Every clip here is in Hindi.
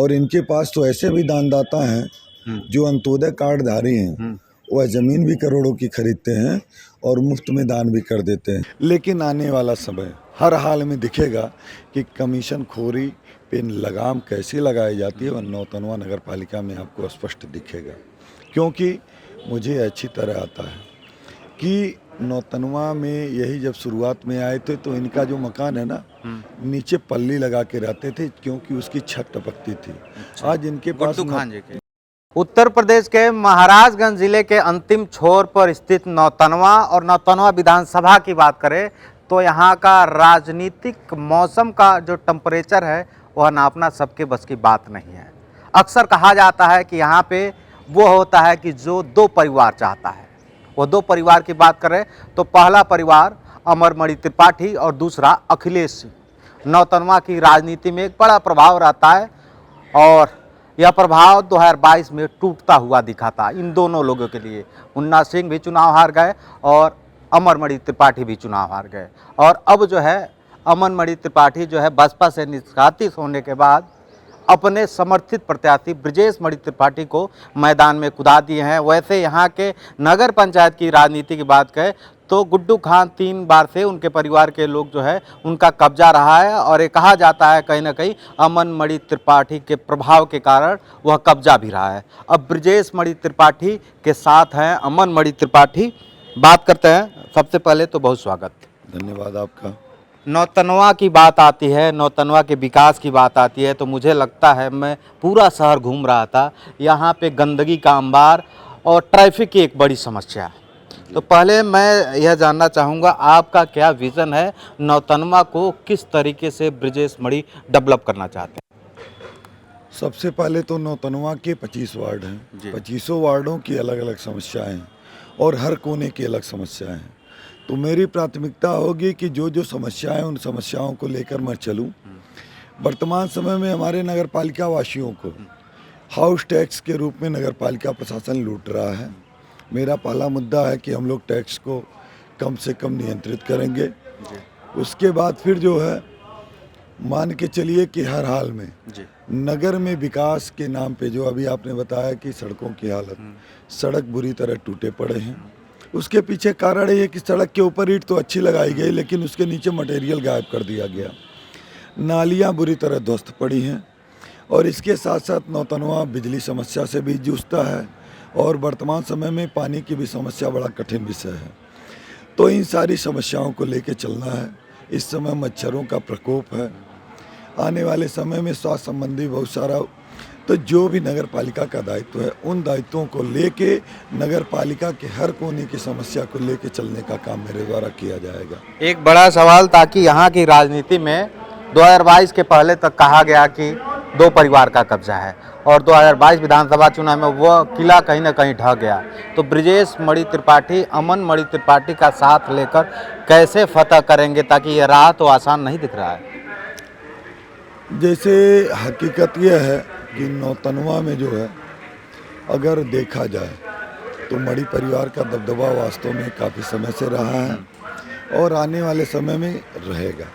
और इनके पास तो ऐसे भी दानदाता हैं जो अंत्योदय कार्डधारी हैं, वह ज़मीन भी करोड़ों की खरीदते हैं और मुफ्त में दान भी कर देते हैं। लेकिन आने वाला समय हर हाल में दिखेगा कि कमीशन खोरी पे लगाम कैसे लगाई जाती है, वह नौतनवा नगर पालिका में आपको स्पष्ट दिखेगा। क्योंकि मुझे अच्छी तरह आता है कि नौतनवा में यही जब शुरुआत में आए थे तो इनका जो मकान है ना, नीचे पल्ली लगा के रहते थे क्योंकि उसकी छत टपकती थी। आज इनके पास उत्तर प्रदेश के महाराजगंज जिले के अंतिम छोर पर स्थित नौतनवा और नौतनवा विधानसभा की बात करें तो यहाँ का राजनीतिक मौसम का जो टेम्परेचर है वह नापना सबके बस की बात नहीं है। अक्सर कहा जाता है कि यहाँ पे वो होता है कि जो दो परिवार चाहता है। वो दो परिवार की बात करें तो पहला परिवार अमरमणि त्रिपाठी और दूसरा अखिलेश सिंह। नौतनवा की राजनीति में एक बड़ा प्रभाव रहता है और यह प्रभाव 2022 में टूटता हुआ दिखा था इन दोनों लोगों के लिए। मुन्ना सिंह भी चुनाव हार गए और अमरमणि त्रिपाठी भी चुनाव हार गए। और अब जो है अमरमणि त्रिपाठी जो है बसपा से निष्कासित होने के बाद अपने समर्थित प्रत्याशी ब्रजेश मणि त्रिपाठी को मैदान में कुदा दिए हैं। वैसे यहाँ के नगर पंचायत की राजनीति की बात करें तो गुड्डू खान 3 बार से उनके परिवार के लोग जो है उनका कब्जा रहा है और ये कहा जाता है कहीं ना कहीं अमरमणि त्रिपाठी के प्रभाव के कारण वह कब्जा भी रहा है। अब ब्रजेश मणि त्रिपाठी के साथ हैं अमरमणि त्रिपाठी, बात करते हैं। सबसे पहले तो बहुत स्वागत। धन्यवाद आपका। नौतनवा की बात आती है, नौतनवा के विकास की बात आती है तो मुझे लगता है, मैं पूरा शहर घूम रहा था, यहाँ पे गंदगी का अंबार और ट्रैफिक की एक बड़ी समस्या है। तो पहले मैं यह जानना चाहूँगा आपका क्या विज़न है, नौतनवा को किस तरीके से ब्रजेश मणि डेवलप करना चाहते हैं? सबसे पहले तो नौतनवा के 25 वार्ड हैं, 25 वार्डों की अलग अलग समस्याएं हैं और हर कोने की अलग समस्याएं हैं। तो मेरी प्राथमिकता होगी कि जो जो समस्याएं उन समस्याओं को लेकर मैं चलूं। वर्तमान समय में हमारे नगर पालिका वासियों को हाउस टैक्स के रूप में नगर पालिका प्रशासन लूट रहा है। मेरा पहला मुद्दा है कि हम लोग टैक्स को कम से कम नियंत्रित करेंगे। उसके बाद फिर जो है मान के चलिए कि हर हाल में नगर में विकास के नाम पे जो अभी आपने बताया कि सड़कों की हालत, सड़क बुरी तरह टूटे पड़े हैं। उसके पीछे कारण ये है कि सड़क के ऊपर ईंट तो अच्छी लगाई गई लेकिन उसके नीचे मटेरियल गायब कर दिया गया। नालियाँ बुरी तरह ध्वस्त पड़ी हैं और इसके साथ साथ नौतनवा बिजली समस्या से भी जूझता है और वर्तमान समय में पानी की भी समस्या बड़ा कठिन विषय है। तो इन सारी समस्याओं को लेकर चलना है। इस समय मच्छरों का प्रकोप है, आने वाले समय में स्वास्थ्य संबंधी बहुत सारा, तो जो भी नगर पालिका का दायित्व है उन दायित्वों को लेके नगर पालिका के हर कोने की समस्या को लेके चलने का काम मेरे द्वारा किया जाएगा। एक बड़ा सवाल था कि यहाँ की राजनीति में 2022 के पहले तक कहा गया कि 2 परिवार का कब्जा है और 2022 विधानसभा चुनाव में वह किला कहीं ना कहीं ढह गया। तो ब्रजेश मणि त्रिपाठी अमरमणि त्रिपाठी का साथ लेकर कैसे फतह करेंगे, ताकि ये राह तो आसान नहीं दिख रहा है। जैसे हकीकत यह है कि नौतनवा में जो है अगर देखा जाए तो मणि परिवार का दबदबा वास्तव में काफ़ी समय से रहा है और आने वाले समय में रहेगा।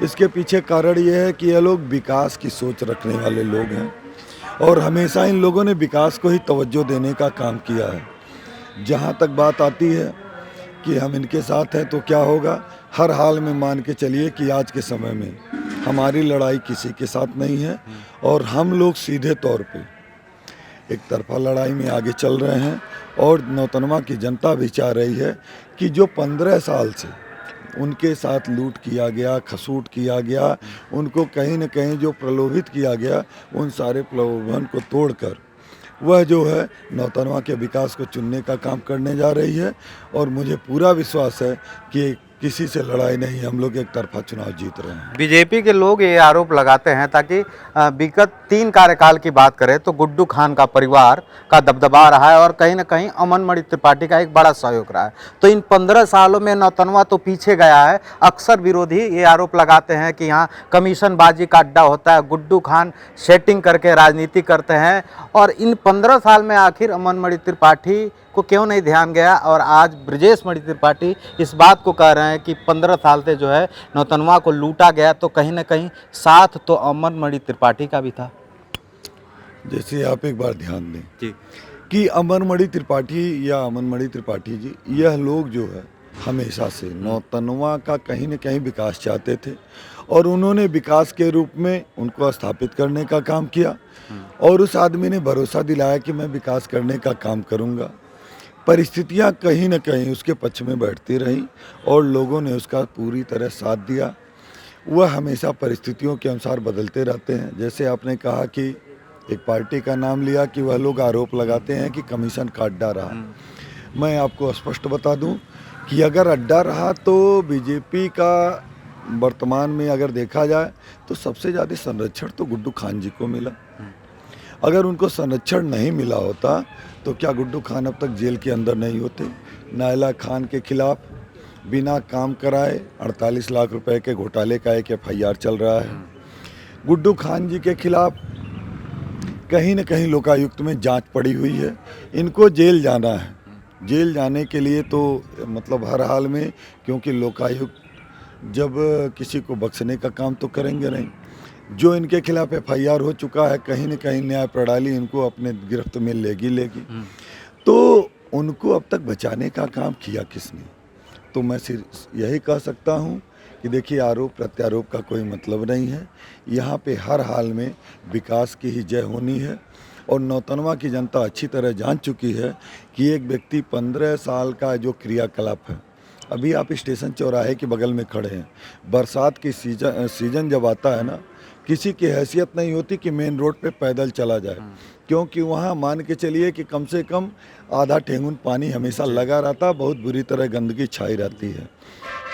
इसके पीछे कारण ये है कि ये लोग विकास की सोच रखने वाले लोग हैं और हमेशा इन लोगों ने विकास को ही तवज्जो देने का काम किया है। जहाँ तक बात आती है कि हम इनके साथ हैं तो क्या होगा, हर हाल में मान के चलिए कि आज के समय में हमारी लड़ाई किसी के साथ नहीं है और हम लोग सीधे तौर पे एक तरफा लड़ाई में आगे चल रहे हैं और नौतनवा की जनता भी चाह रही है कि जो 15 साल से उनके साथ लूट किया गया, खसूट किया गया, उनको कहीं न कहीं जो प्रलोभित किया गया, उन सारे प्रलोभन को तोड़कर वह जो है नौतनवा के विकास को चुनने का काम करने जा रही है। और मुझे पूरा विश्वास है कि किसी से लड़ाई नहीं, हम लोग एक तरफा चुनाव जीत रहे हैं। बीजेपी के लोग ये आरोप लगाते हैं, ताकि विगत 3 कार्यकाल की बात करें तो गुड्डू खान का परिवार का दबदबा रहा है और कहीं ना कहीं अमरमणि त्रिपाठी का एक बड़ा सहयोग रहा है। तो इन 15 सालों में नौतनवा तो पीछे गया है। अक्सर विरोधी ये आरोप लगाते हैं कि यहाँ कमीशनबाजी का अड्डा होता है, गुड्डू खान सेटिंग करके राजनीति करते हैं। और इन 15 साल में आखिर अमरमणि त्रिपाठी को क्यों नहीं ध्यान गया, और आज ब्रजेश मणि त्रिपाठी इस बात को कह रहे हैं कि 15 साल से जो है नौतनवा को लूटा गया, तो कहीं ना कहीं साथ तो अमरमणि त्रिपाठी का भी था। जैसे आप एक बार ध्यान दें जी कि अमरमणि त्रिपाठी जी, यह लोग जो है हमेशा से नौतनवा का कहीं न कहीं विकास चाहते थे और उन्होंने विकास के रूप में उनको स्थापित करने का काम किया और उस आदमी ने भरोसा दिलाया कि मैं विकास करने का काम करूंगा। परिस्थितियां कहीं न कहीं उसके पक्ष में बैठती रहीं और लोगों ने उसका पूरी तरह साथ दिया। वह हमेशा परिस्थितियों के अनुसार बदलते रहते हैं। जैसे आपने कहा कि एक पार्टी का नाम लिया कि वह लोग आरोप लगाते हैं कि कमीशन का अड्डा रहा। मैं आपको स्पष्ट बता दूं कि अगर अड्डा रहा तो बीजेपी का वर्तमान में अगर देखा जाए तो सबसे ज़्यादा संरक्षण तो गुड्डू खान जी को मिला। अगर उनको संरक्षण नहीं मिला होता तो क्या गुड्डू खान अब तक जेल के अंदर नहीं होते। नायला खान के खिलाफ बिना काम कराए 48 लाख रुपए के घोटाले का एक FIR चल रहा है। गुड्डू खान जी के खिलाफ कहीं न कहीं लोकायुक्त में जांच पड़ी हुई है। इनको जेल जाना है। जेल जाने के लिए तो मतलब हर हाल में, क्योंकि लोकायुक्त जब किसी को बख्शने का काम तो करेंगे नहीं। जो इनके खिलाफ FIR हो चुका है, कहीं न कहीं न्याय प्रणाली इनको अपने गिरफ्त में लेगी। तो उनको अब तक बचाने का काम किया किसने? तो मैं सिर्फ यही कह सकता हूँ कि देखिए, आरोप प्रत्यारोप का कोई मतलब नहीं है। यहाँ पे हर हाल में विकास की ही जय होनी है और नौतनवा की जनता अच्छी तरह जान चुकी है कि एक व्यक्ति 15 साल का जो क्रियाकलाप है, अभी आप स्टेशन चौराहे के बगल में खड़े हैं, बरसात की सीजन जब आता है ना, किसी की हैसियत नहीं होती कि मेन रोड पे पैदल चला जाए, क्योंकि वहाँ मान के चलिए कि कम से कम आधा ठेंगुन पानी हमेशा लगा रहता, बहुत बुरी तरह गंदगी छाई रहती है।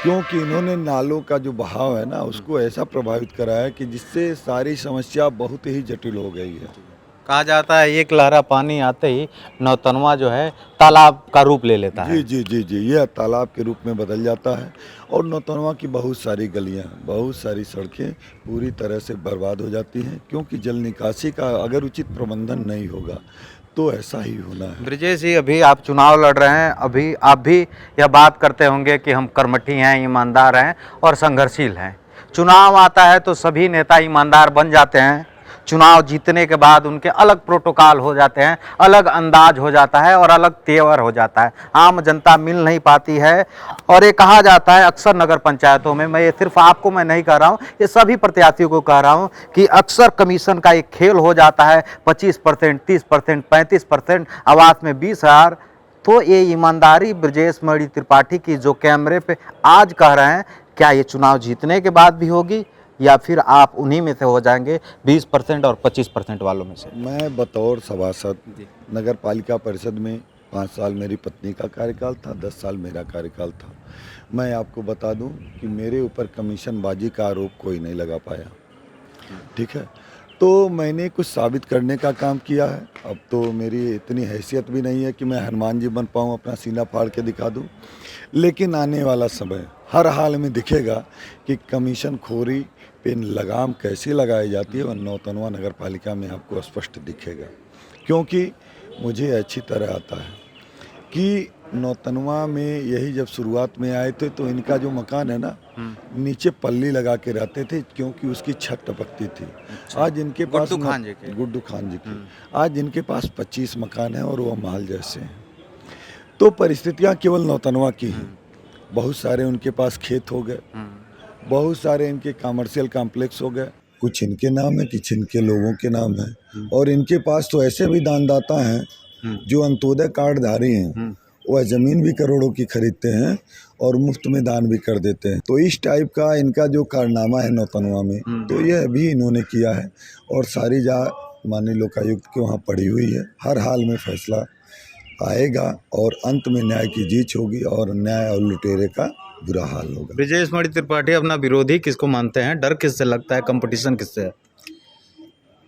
क्योंकि इन्होंने नालों का जो बहाव है ना, उसको ऐसा प्रभावित करा है कि जिससे सारी समस्या बहुत ही जटिल हो गई है। कहा जाता है एक लहरा पानी आते ही नौतनवा जो है तालाब का रूप ले लेता है। जी, यह तालाब के रूप में बदल जाता है और नौतनवा की बहुत सारी गलियां, बहुत सारी सड़कें पूरी तरह से बर्बाद हो जाती हैं, क्योंकि जल निकासी का अगर उचित प्रबंधन नहीं होगा तो ऐसा ही होना है। ब्रिजेश जी, अभी आप चुनाव लड़ रहे हैं, अभी आप भी यह बात करते होंगे कि हम कर्मठी हैं, ईमानदार हैं और संघर्षशील हैं। चुनाव आता है तो सभी नेता ईमानदार बन जाते हैं। चुनाव जीतने के बाद उनके अलग प्रोटोकॉल हो जाते हैं, अलग अंदाज हो जाता है और अलग तेवर हो जाता है। आम जनता मिल नहीं पाती है और ये कहा जाता है अक्सर नगर पंचायतों में, मैं ये सिर्फ आपको मैं नहीं कह रहा हूँ, ये सभी प्रत्याशियों को कह रहा हूँ कि अक्सर कमीशन का एक खेल हो जाता है। 25%, 30%, 35%, आवास में 20,000। तो ये ईमानदारी ब्रजेश मणि त्रिपाठी की जो कैमरे पे आज कह रहे हैं, क्या ये चुनाव जीतने के बाद भी होगी या फिर आप उन्हीं में से हो जाएंगे 20% और 25% वालों में से? मैं बतौर सभासद नगर पालिका परिषद में 5 साल मेरी पत्नी का कार्यकाल था, 10 साल मेरा कार्यकाल था। मैं आपको बता दूं कि मेरे ऊपर कमीशनबाजी का आरोप कोई नहीं लगा पाया, ठीक है। तो मैंने कुछ साबित करने का काम किया है। अब तो मेरी इतनी हैसियत भी नहीं है कि मैं हनुमान जी बन पाऊँ, अपना सीना फाड़ के दिखा दूँ, लेकिन आने वाला समय हर हाल में दिखेगा कि कमीशन खोरी पे लगाम कैसे लगाई जाती है और नौतनवा नगर पालिका में आपको स्पष्ट दिखेगा। क्योंकि मुझे अच्छी तरह आता है कि नौतनवा में यही जब शुरुआत में आए थे तो इनका जो मकान है ना, नीचे पल्ली लगा के रहते थे, क्योंकि उसकी छत टपकती थी। आज इनके पास गुड्डू खान जी की आज इनके पास 25 मकान हैं और वो महल जैसे हैं। तो परिस्थितियां केवल नौतनवा की हैं। बहुत सारे उनके पास खेत हो गए, बहुत सारे इनके कमर्शियल कॉम्प्लेक्स हो गए, कुछ इनके नाम है, कुछ इनके लोगों के नाम है। और इनके पास तो ऐसे भी दानदाता हैं जो अंत्योदय कार्डधारी हैं, वह ज़मीन भी करोड़ों की खरीदते हैं और मुफ्त में दान भी कर देते हैं। तो इस टाइप का इनका जो कारनामा है नौतनवा में, तो यह भी इन्होंने किया है और सारी माननीय लोकायुक्त के वहाँ पड़ी हुई है। हर हाल में फैसला आएगा और अंत में न्याय की जीत होगी और न्याय और लुटेरे का बुरा हाल होगा। ब्रजेश मणि त्रिपाठी अपना विरोधी किसको मानते हैं? डर किससे लगता है? कंपटीशन किससे है?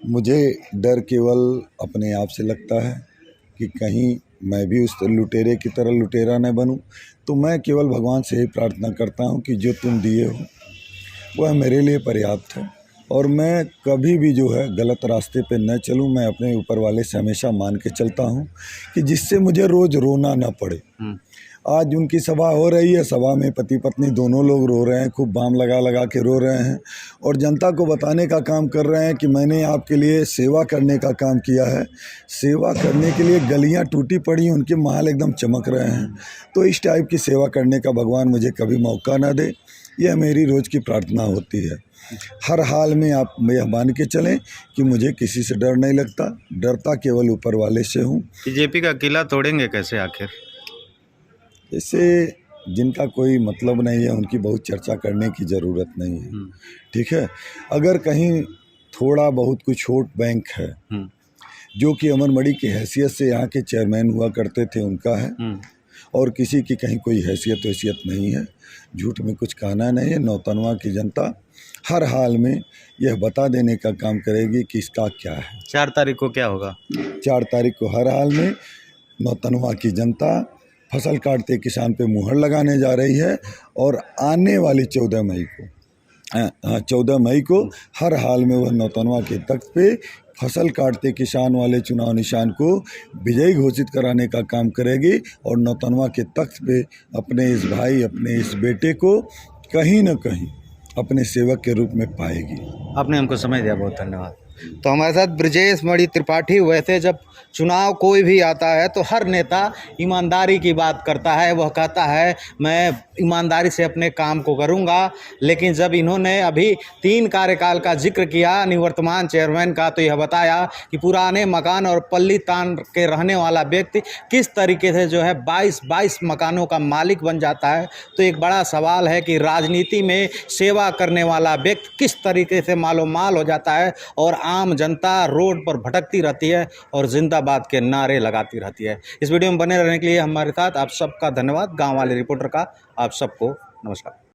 मुझे डर केवल अपने आप से लगता है कि कहीं मैं भी उस लुटेरे की तरह लुटेरा न बनूं। तो मैं केवल भगवान से ही प्रार्थना करता हूं कि जो तुम दिए हो वह मेरे लिए पर्याप्त है और मैं कभी भी जो है गलत रास्ते पे न चलूं। मैं अपने ऊपर वाले से हमेशा मान के चलता हूं कि जिससे मुझे रोज़ रोना ना पड़े। आज उनकी सभा हो रही है, सभा में पति पत्नी दोनों लोग रो रहे हैं, खूब बाम लगा लगा के रो रहे हैं और जनता को बताने का काम कर रहे हैं कि मैंने आपके लिए सेवा करने का काम किया है। सेवा करने के लिए गलियां टूटी पड़ी हैं, उनके महल एकदम चमक रहे हैं। तो इस टाइप की सेवा करने का भगवान मुझे कभी मौका ना दे, यह मेरी रोज़ की प्रार्थना होती है। हर हाल में आप यह मान के चलें कि मुझे किसी से डर नहीं लगता, डरता केवल ऊपर वाले से हूँ। बीजेपी का किला तोड़ेंगे कैसे आखिर? इससे जिनका कोई मतलब नहीं है उनकी बहुत चर्चा करने की ज़रूरत नहीं है, ठीक है। अगर कहीं थोड़ा बहुत कुछ वोट बैंक है जो कि अमरमणि की हैसियत से यहाँ के चेयरमैन हुआ करते थे उनका है, और किसी की कहीं कोई हैसियत नहीं है। झूठ में कुछ कहना नहीं है। नौतनवा की जनता हर हाल में यह बता देने का काम करेगी कि इसका क्या है। 4 तारीख को क्या होगा? 4 तारीख को हर हाल में नौतनवा की जनता फसल काटते किसान पे मुहर लगाने जा रही है और आने वाली 14 मई को 14 मई को हर हाल में वह नौतनवा के तख्त पे फसल काटते किसान वाले चुनाव निशान को विजयी घोषित कराने का काम करेगी और नौतनवा के तख्त पे अपने इस भाई, अपने इस बेटे को कहीं न कहीं अपने सेवक के रूप में पाएगी। आपने हमको समय दिया, बहुत धन्यवाद। तो हमारे साथ ब्रजेश मणि त्रिपाठी। वैसे जब चुनाव कोई भी आता है तो हर नेता ईमानदारी की बात करता है, वह कहता है मैं ईमानदारी से अपने काम को करूंगा, लेकिन जब इन्होंने अभी 3 कार्यकाल का जिक्र किया निवर्तमान चेयरमैन का, तो यह बताया कि पुराने मकान और पल्ली तान के रहने वाला व्यक्ति किस तरीके से जो है 22 मकानों का मालिक बन जाता है। तो एक बड़ा सवाल है कि राजनीति में सेवा करने वाला व्यक्ति किस तरीके से मालोमाल हो जाता है और आम जनता रोड पर भटकती रहती है और जिंदाबाद के नारे लगाती रहती है। इस वीडियो में बने रहने के लिए हमारे साथ आप सबका धन्यवाद। गांव वाले रिपोर्टर का आप सबको नमस्कार।